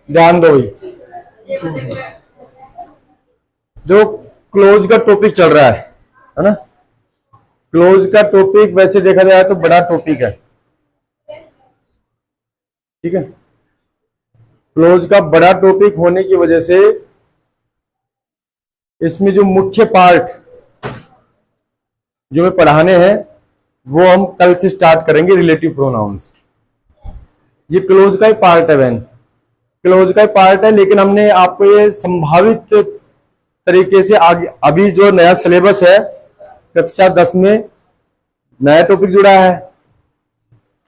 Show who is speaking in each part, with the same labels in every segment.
Speaker 1: ध्यान दो भाई, जो क्लोज का टॉपिक चल रहा है ना। क्लोज का टॉपिक वैसे देखा जाए तो बड़ा टॉपिक है, ठीक है। क्लोज का बड़ा टॉपिक होने की वजह से इसमें जो मुख्य पार्ट जो मैं पढ़ाने हैं वो हम कल से स्टार्ट करेंगे, रिलेटिव प्रोनाउंस। ये क्लोज का ही पार्ट है बहन, क्लोज का ही पार्ट है, लेकिन हमने आपको ये संभावित तरीके से आगे, अभी जो नया सिलेबस है कक्षा 10 में नया टॉपिक जुड़ा है,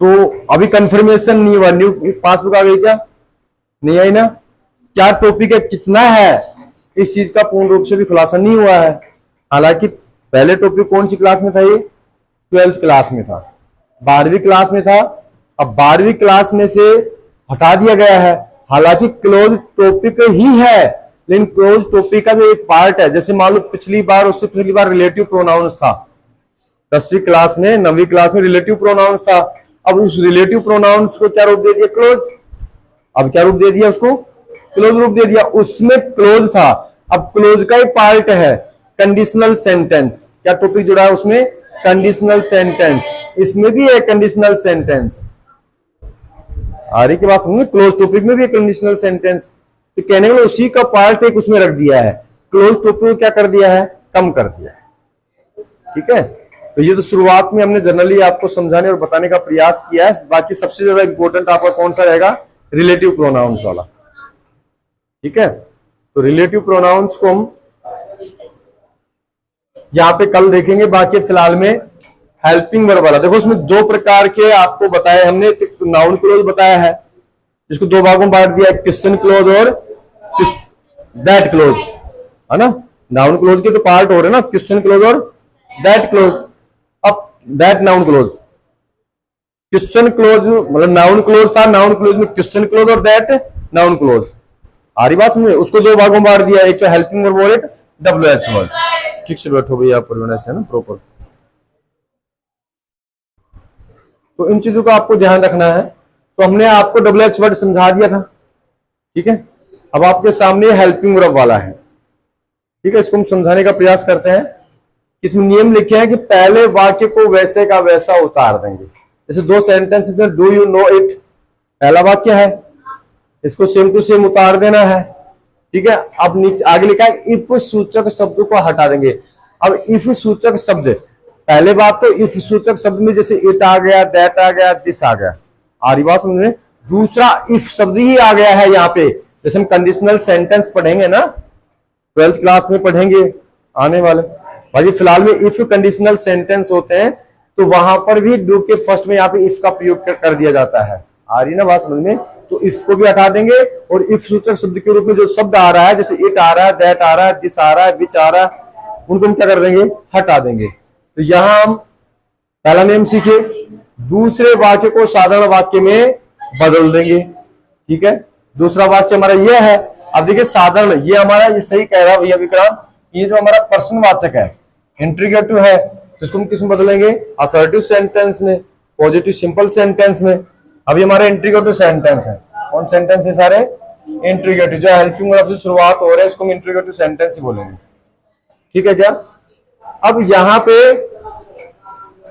Speaker 1: तो अभी कंफर्मेशन नहीं हुआ। न्यू पासबुक आ गई क्या? नहीं आई ना? क्या टॉपिक है, कितना है, इस चीज का पूर्ण रूप से भी खुलासा नहीं हुआ है। हालांकि पहले टॉपिक कौन सी क्लास में था? ये 12th क्लास में था, 12वीं क्लास में था। अब 12वीं क्लास में से हटा दिया गया है। हालांकि क्लोज टॉपिक ही है, लेकिन क्लोज टॉपिक का जो एक पार्ट है, जैसे मान लो पिछली बार, उससे पिछली बार रिलेटिव प्रोनाउंस था 10वीं क्लास में, 9वीं क्लास में रिलेटिव प्रोनाउंस था। अब उस रिलेटिव प्रोनाउंस को क्या रूप दे दिया? क्लोज। अब क्या रूप दे दिया उसको? क्लोज रूप दे दिया। उसमें क्लोज था, अब क्लोज का ही पार्ट है कंडीशनल सेंटेंस। क्या टॉपिक जुड़ा है उसमें? Conditional sentence. इसमें भी है कंडीशनल सेंटेंस। आ रही की बात समझ में? क्लोज टॉपिक में भी है कंडीशनल सेंटेंस। तो कहने के लिए उसी का पार्ट एक उसमें रख दिया है। क्लोज टॉपिक को क्या कर दिया है? कम कर दिया है, ठीक है। तो ये तो शुरुआत में हमने जनरली आपको समझाने और बताने का प्रयास किया है। बाकी सबसे ज्यादा इंपॉर्टेंट आपका कौन सा रहेगा? रिलेटिव प्रोनाउंस वाला, ठीक है। तो रिलेटिव प्रोनाउंस को हम यहां पे कल देखेंगे। बाकी फिलहाल में हेल्पिंग वर्ब वाला देखो, उसमें दो प्रकार के आपको बताया हमने। नाउन क्लोज बताया है, जिसको दो भागों में बांट दिया है, क्वेश्चन क्लोज और दैट क्लोज, है ना। नाउन क्लोज के तो पार्ट हो रहे हैं ना, क्वेश्चन क्लोज और दैट क्लोज। अब that noun close, question close मतलब नाउन क्लोज था, नाउन क्लोज में क्वेश्चन क्लोज और दैट नाउन क्लोज। आ रही बात समझे? उसको दो भागों में बांट दिया, एक तो हेल्पिंग वर्ब और एक WH वर्ब। ठीक से बैठो भैया, प्रोनाउंस है ना प्रॉपर। तो इन चीजों का आपको ध्यान रखना है। तो हमने आपको WH वर्ड समझा दिया था, ठीक है। अब आपके सामने हेल्पिंग वर्ब वाला है, ठीक है। इसको हम समझाने का प्रयास करते हैं। इसमें नियम लिखे हैं कि पहले वाक्य को वैसे का वैसा उतार देंगे। जैसे दो सेंटेंस में, डू यू नो इट पहला वाक्य है, इसको सेम टू सेम उतार देना है, ठीक है। अब नीचे आगे लिखा है इफ सूचक शब्द को हटा देंगे। अब इफ सूचक शब्द, पहले बात तो इफ सूचक शब्द में जैसे इट आ गया, दैट आ गया, दिस आ गया, आ रही बात समझ में। दूसरा इफ शब्द ही आ गया है यहाँ पे। जैसे हम कंडीशनल सेंटेंस पढ़ेंगे ना, 12th क्लास में पढ़ेंगे आने वाले भाई। फिलहाल में इफ कंडीशनल सेंटेंस होते हैं तो वहां पर भी डू के फर्स्ट में यहाँ पे इफ का प्रयोग कर दिया जाता है। आ रही ना बात समझ में? तो इफ को भी हटा देंगे और इफ सूचक शब्द के रूप में जो शब्द आ रहा है, जैसे इट आ रहा है, दैट आ रहा है, दिस आ रहा है, विच आ रहा है, उनको हम क्या कर देंगे? हटा देंगे। तो यहां हम पहला नियम सीखे, दूसरे वाक्य को साधारण वाक्य में बदल देंगे, ठीक है। दूसरा वाक्य हमारा यह है। अब देखिए साधारण, ये हमारा, ये सही कह रहा है भैया विक्रांत, ये जो हमारा प्रश्नवाचक है, इंट्रीगेटिव है, तो इसको हम किसमें बदलेंगे? असर्टिव सेंटेंस में, पॉजिटिव सिंपल सेंटेंस में। अभी हमारे इंट्रीगेटिव सेंटेंस है। कौन सेंटेंस है? सारे इंट्रीगेटिव। जो हेल्पिंग वर्ब से शुरुआत हो रहा है इसको हम इंट्रीगेटिव सेंटेंस ही बोलेंगे, ठीक है क्या। अब यहां पे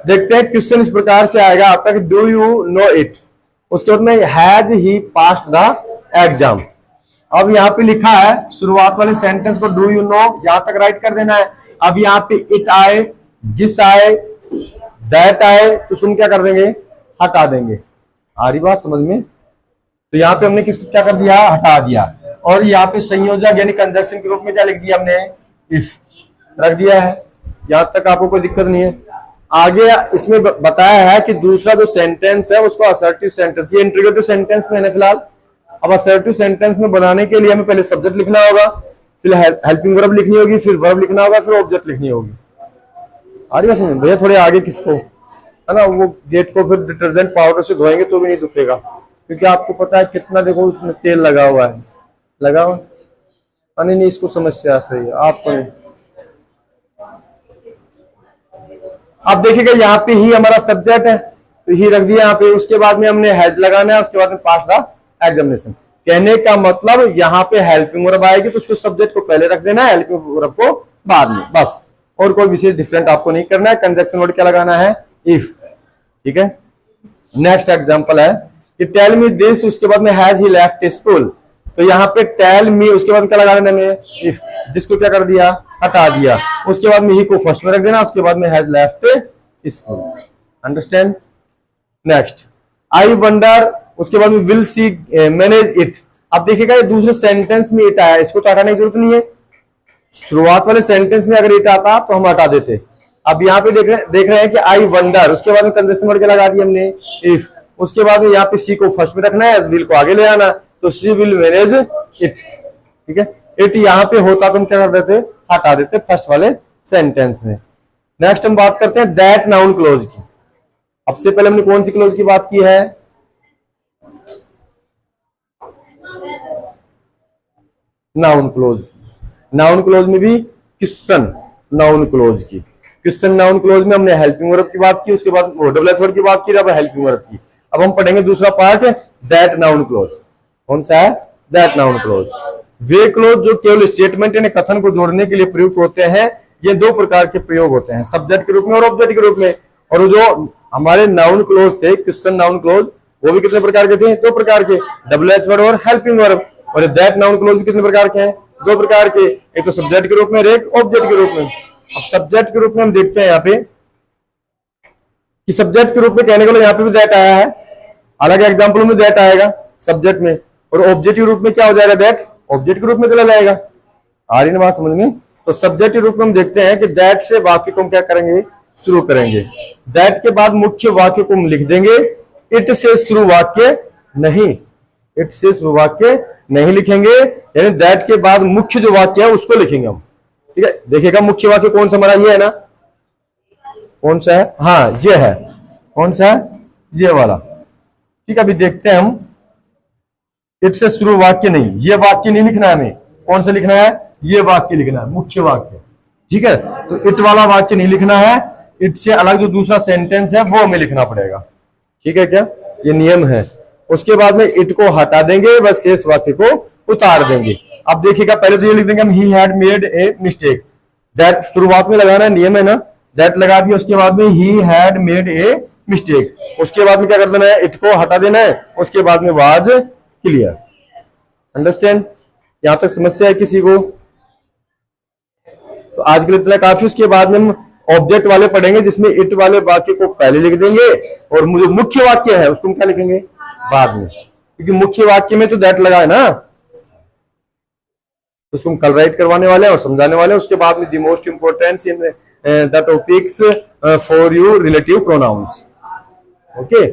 Speaker 1: देखते हैं क्वेश्चन इस प्रकार से आएगा आपका कि डू यू नो इट, उसके बाद में has he passed the exam. अब यहाँ पे लिखा है शुरुआत वाले सेंटेंस को डू यू नो यहां तक राइट कर देना है। अब यहाँ पे इट आए, दिस आए, दैट आए, तो उसको हम क्या कर देंगे? हटा देंगे। आ रही बात समझ में? तो यहाँ पे हमने किसको क्या कर दिया? हटा दिया। और यहाँ पे संयोजक यानी कंजक्शन के रूप में क्या लिख दिया हमने? इफ रख दिया है। यहां तक आपको कोई दिक्कत नहीं है। आगे इसमें बताया है कि दूसरा जो सेंटेंस है उसको असर्टिव सेंटेंस, ये इंट्रीगेटिव सेंटेंस में है फिलहाल। अब असर्टिव सेंटेंस में बनाने के लिए हमें पहले सब्जेक्ट लिखना होगा, फिर हेल्पिंग वर्ब लिखनी होगी, फिर वर्ब लिखना होगा, फिर ऑब्जेक्ट लिखनी होगी। आ रही बात भैया? थोड़े आगे किसको है ना, वो गेट को फिर डिटर्जेंट पाउडर से धोएंगे तो भी नहीं दुखेगा, क्योंकि आपको पता है कितना, देखो उसमें तेल लगा हुआ है, लगा हुआ। नहीं, इसको समस्या सही है आपको नहीं। अब देखिएगा यहाँ पे ही हमारा सब्जेक्ट है, तो ही रख दिया यहाँ पे। उसके बाद में हमने हैज लगाना है, उसके बाद में पास द एग्जामिनेशन। कहने का मतलब यहाँ पे हेल्पिंग वर्ब आएगी तो उसको सब्जेक्ट को पहले रख देना है, हेल्पिंग वर्ब को बाद में, बस। और कोई विशेष डिफरेंट आपको नहीं करना है। कंजक्शन वर्ड क्या लगाना है? इफ। ठीक है। नेक्स्ट एग्जांपल है कि टेल मी दिस, उसके बाद में हैज ही लेफ्ट स्कूल। तो यहाँ पे टेल मी, उसके बाद क्या लगा देना में इफ, जिसको क्या कर दिया? हटा दिया। उसके बाद में ही को फर्स्ट में रख देना, उसके बाद में has left school. Understand? Next I wonder, उसके बाद में विल सी मैनेज इट। अब देखिएगा ये दूसरे सेंटेंस में इट आया, इसको तो हटाने की जरूरत नहीं है। शुरुआत वाले सेंटेंस में अगर इट आता तो हम हटा देते। अब यहाँ पे देख रहे हैं कि आई वंडर, उसके बाद में कंजक्शन वर्ड क्या लगा दिया हमने? इफ। उसके बाद में यहाँ पे सी को फर्स्ट में रखना है, विल को आगे ले आना, तो शी विल मैनेज इट। ठीक है। इट यहाँ पे होता तो हम क्या कर देते? हटा देते फर्स्ट वाले सेंटेंस में। नेक्स्ट हम बात करते हैं दैट नाउन क्लोज की। अब से पहले हमने कौन सी क्लोज की बात की है? नाउन क्लोज की। नाउन क्लोज में भी क्वेश्चन नाउन क्लोज की। क्वेश्चन नाउन क्लोज में हमने हेल्पिंग वर्ब की बात की, उसके बाद डबल एस वर्ड की बात की, अब हेल्पिंग वर्ब की। अब हम पढ़ेंगे दूसरा पार्ट, दैट नाउन क्लोज। कौन सा है? That noun close. Way close जो केवल स्टेटमेंट यानी कथन को जोड़ने के लिए प्रयुक्त होते हैं। ये दो प्रकार के प्रयोग होते हैं, सब्जेक्ट के रूप में और ऑब्जेक्ट के रूप में। और जो हमारे नाउन क्लोज थे, क्वेश्चन नाउन क्लोज, वो भी कितने प्रकार के थे? दो प्रकार के, डबल एच वर्ड और हेल्पिंग वर्ब। और दैट नाउन क्लोज भी कितने प्रकार के हैं? दो प्रकार के, एक तो सब्जेक्ट के रूप में, एक ऑब्जेक्ट के रूप में। अब सब्जेक्ट के रूप में हम देखते हैं यहाँ पे कि सब्जेक्ट के रूप में कहने के लिए यहाँ पे भी दैट आया है, अलग एग्जाम्पल में दैट आएगा सब्जेक्ट में। और ऑब्जेक्ट के रूप में क्या हो जाएगा? दैट ऑब्जेक्ट के रूप में चला जाएगा। आ रही ना बात समझ में? तो सब्जेक्ट के रूप में हम देखते हैं कि दैट से वाक्य को हम क्या करेंगे? शुरू करेंगे। दैट के बाद मुख्य वाक्य को हम लिख देंगे। इट से शुरू वाक्य नहीं, इट से शुरू वाक्य नहीं लिखेंगे, यानी दैट के बाद मुख्य जो वाक्य है उसको लिखेंगे हम। ठीक है। देखिएगा मुख्य वाक्य कौन सा हमारा? ये है ना, कौन सा है? हाँ ये है। कौन सा है? ये वाला। ठीक है। अभी देखते हैं हम, इट से शुरू वाक्य नहीं, ये वाक्य नहीं लिखना है हमें। कौन सा लिखना है? ये वाक्य लिखना है, मुख्य वाक्य। ठीक है। तो इट वाला वाक्य नहीं लिखना है, इट से अलग जो दूसरा सेंटेंस है वो हमें लिखना पड़ेगा। ठीक है क्या? ये नियम है। उसके बाद में इट को हटा देंगे, बस शेष वाक्य को उतार देंगे। अब देखिएगा, पहले तो ये लिख देंगे हम, he had made a mistake. That शुरुआत में लगाना है, नियम है ना, दैट लगा दिया। उसके बाद में he had made a mistake. उसके बाद में क्या कर देना है? इट को हटा देना है। उसके बाद में वाज क्लियर। अंडरस्टैंड? यहां तक समस्या है किसी को? तो आज के लिए इतना काफी। उसके बाद में हम ऑब्जेक्ट वाले पढ़ेंगे, जिसमें इट वाले वाक्य को पहले लिख देंगे और जो मुख्य वाक्य है उसको हम क्या लिखेंगे? बाद में, क्योंकि मुख्य वाक्य में तो दैट लगा है ना, तो उसको हम कल राइट करवाने वाले हैं और समझाने वाले हैं। उसके बाद में the most importance in the topics for you relative pronouns. Okay.